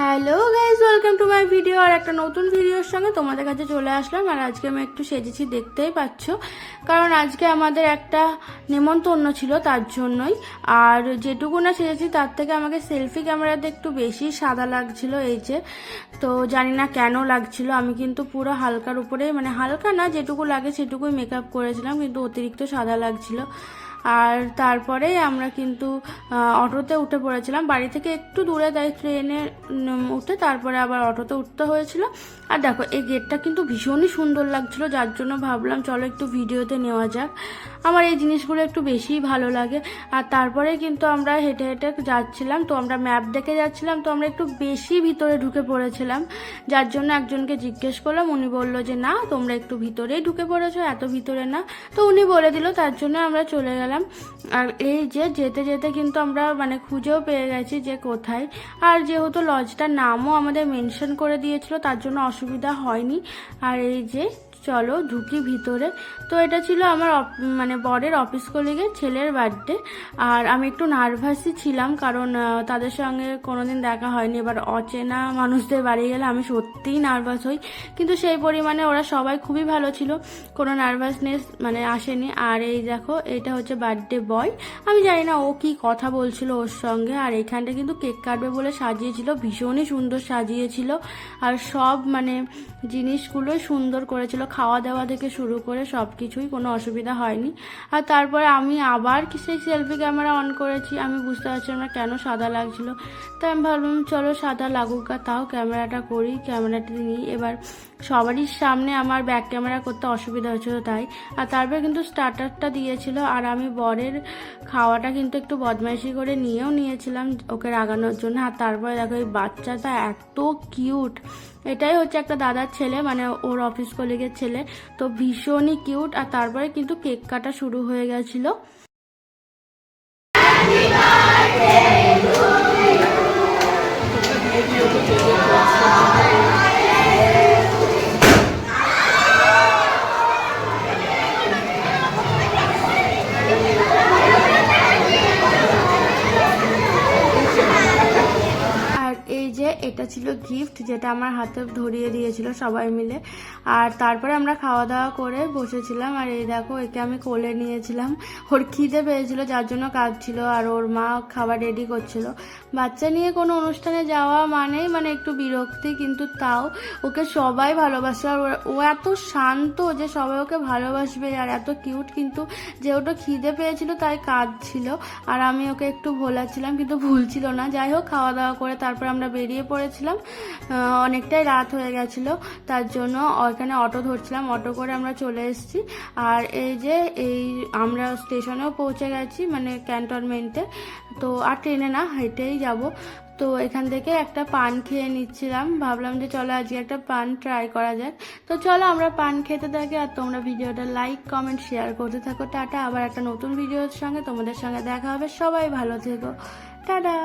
Hello guys, welcome to my video. আর একটা নতুন ভিডিওর সঙ্গে তোমাদের কাছে চলে আসলাম। আর আজকে আমি একটু সেজেছি, দেখতেই পাচ্ছ, কারণ আজকে আমাদের একটা নেমন্তন্ন ছিল, তার জন্যই। আর যেটুকু না সেজেছি তার থেকে আমাকে সেলফি ক্যামেরাতে একটু বেশি সাদা লাগছিল, এই যে। তো জানি না কেন লাগছিল, আমি কিন্তু পুরো হালকার উপরে, মানে হালকা না, যেটুকু লাগে সেটুকুই মেকআপ করেছিলাম, কিন্তু অতিরিক্ত সাদা লাগছিল। আর তারপরে আমরা কিন্তু অটোতে উঠে পড়েছিলাম, বাড়ি থেকে একটু দূরে, তাই ট্রেনে উঠে তারপরে আবার অটোতে উঠতে হয়েছিল। আর দেখো, এই গেটটা কিন্তু ভীষণই সুন্দর লাগছিল, যার জন্য ভাবলাম চলো একটু ভিডিওতে নেওয়া যাক। আমার এই জিনিসগুলো একটু বেশিই ভালো লাগে। আর তারপরে কিন্তু আমরা হেঁটে হেঁটে যাচ্ছিলাম, তো আমরা ম্যাপ দেখে যাচ্ছিলাম, তো আমরা একটু বেশি ভিতরে ঢুকে পড়েছিলাম, যার জন্য একজনকে জিজ্ঞেস করলাম, উনি বললো যে না, তোমরা একটু ভিতরেই ঢুকে পড়েছো, এত ভিতরে না। তো উনি বলে দিল, তার জন্য আমরা চলে গেলাম। আর এই যে যেতে যেতে কিন্তু আমরা মানে খুঁজেও পেয়ে গেছি যে কোথায়। আর যেহেতু লজটার নামও আমাদের মেনশন করে দিয়েছিল, তার জন্য অসুবিধা হয়নি। আর এই যে চলো ঢুকি ভিতরে। তো এটা ছিল আমার মানে বরের অফিস কলিগের ছেলের বার্থডে। আর আমি একটু নার্ভাসই ছিলাম, কারণ তাদের সঙ্গে কোনোদিন দেখা হয়নি। এবার অচেনা মানুষদের বাড়ি গেলে আমি সত্যিই নার্ভাস হই, কিন্তু সেই পরিমাণে ওরা সবাই খুবই ভালো ছিল, কোনো নার্ভাসনেস মানে আসেনি। আর এই দেখো, এটা হচ্ছে বার্থডে বয়। আমি জানি না ও কি কথা বলছিল ওর সঙ্গে। আর এখানটা কিন্তু কেক কাটবে বলে সাজিয়েছিল, ভীষণই সুন্দর সাজিয়েছিল। আর সব মানে জিনিসগুলোই সুন্দর করেছিল, খাওয়া দাওয়া থেকে শুরু করে সব কিছুই, কোনো অসুবিধা হয়নি। আর তারপরে আমি আবার সেই সেলফি ক্যামেরা অন করেছি, আমি বুঝতে পারছিলাম না কেন সাদা লাগছিল। তাই আমি ভাবলাম চলো সাদা লাগুক, আর তাও ক্যামেরাটা করি, ক্যামেরাটা নিই। এবার সবারই সামনে আমার ব্যাক ক্যামেরা করতে অসুবিধা হচ্ছিল, তাই। আর তারপরে কিন্তু স্টার্টারটা দিয়েছিল, আর আমি বরের খাওয়াটা কিন্তু একটু বদমাইশি করে নিয়েও নিয়েছিলাম ওকে রাগানোর জন্য। আর তারপরে দেখো, এই বাচ্চাটা এত কিউট, এটাই হচ্ছে একটা দাদার ছেলে, মানে ওর অফিস কলিগের ছেলে, তো ভীষণই কিউট। আর তারপরে কিন্তু কেক কাটা শুরু হয়ে গেছিল। এটা ছিল গিফট, যেটা আমার হাতে ধরিয়ে দিয়েছিল সবাই মিলে। আর তারপরে আমরা খাওয়া দাওয়া করে বসেছিলাম। আর এই দেখো, একে আমি কোলে নিয়েছিলাম, ওর খিদে পেয়েছিল যার জন্য কাঁদছিল, আর ওর মা খাবার রেডি করছিল। বাচ্চা নিয়ে কোনো অনুষ্ঠানে যাওয়া মানেই মানে একটু বিরক্তি, কিন্তু তাও ওকে সবাই ভালোবাসে। আর ও এত শান্ত যে সবাই ওকে ভালোবাসবে, আর এত কিউট। কিন্তু যেহেতু খিদে পেয়েছিল তাই কাঁদছিল, আর আমি ওকে একটু ভোলাচ্ছিলাম, কিন্তু ভুলছিল না। যাই হোক, খাওয়া দাওয়া করে তারপর আমরা বেরিয়ে পড়েছিলাম। অনেকটাই রাত হয়ে গেছিলো, তার জন্য ওখানে অটো ধরছিলাম, অটো করে আমরা চলে এসেছি। আর এই যে আমরা স্টেশনেও পৌঁছে গেছি, মানে ক্যান্টনমেন্টে। তো আর ট্রেনে না, হেঁটেই যাব। তো এখান থেকে একটা পান খেয়ে নিচ্ছিলাম, ভাবলাম যে চলো আজকে একটা পান ট্রাই করা যাক। তো চলো আমরা পান খেতে থাকি, আর তোমরা ভিডিওটা লাইক কমেন্ট শেয়ার করতে থাকো। টাটা, আবার একটা নতুন ভিডিওর সঙ্গে তোমাদের সঙ্গে দেখা হবে। সবাই ভালো থেকো, টাটা।